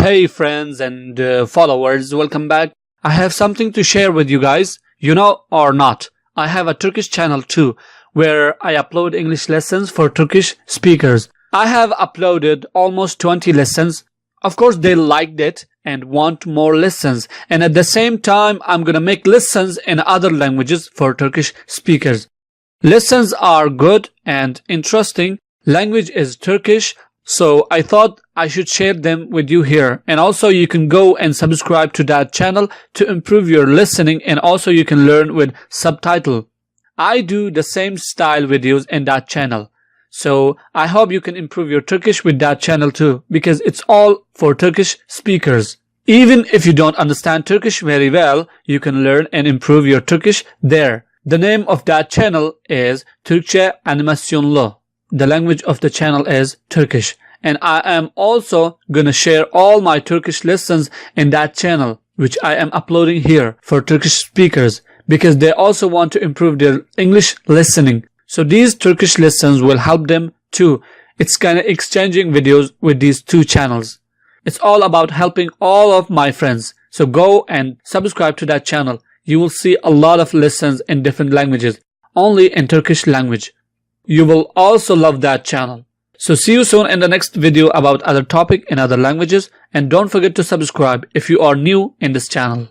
Hey friends and followers, welcome back. I have something to share with you guys. You know or not, I have a Turkish channel too, where I upload English lessons for Turkish speakers. I have uploaded almost 20 lessons. Of course, they liked it and want more lessons. And at the same time, I'm gonna make lessons in other languages for Turkish speakers. Lessons are good and interesting. Language is Turkish. So I thought I should share them with you here. And also you can go and subscribe to that channel to improve your listening, and also you can learn with subtitle. I do the same style videos in that channel. So I hope you can improve your Turkish with that channel too, because it's all for Turkish speakers. Even if you don't understand Turkish very well, you can learn and improve your Turkish there. The name of that channel is Türkçe Animasyonlu. The language of the channel is Turkish. And I am also gonna share all my Turkish lessons in that channel, which I am uploading here for Turkish speakers, because they also want to improve their English listening. So these Turkish lessons will help them too. It's kinda exchanging videos with these two channels. It's all about helping all of my friends. So go and subscribe to that channel. You will see a lot of lessons in different languages, only in Turkish language. You will also love that channel. So see you soon in the next video about other topic in other languages, and don't forget to subscribe if you are new in this channel.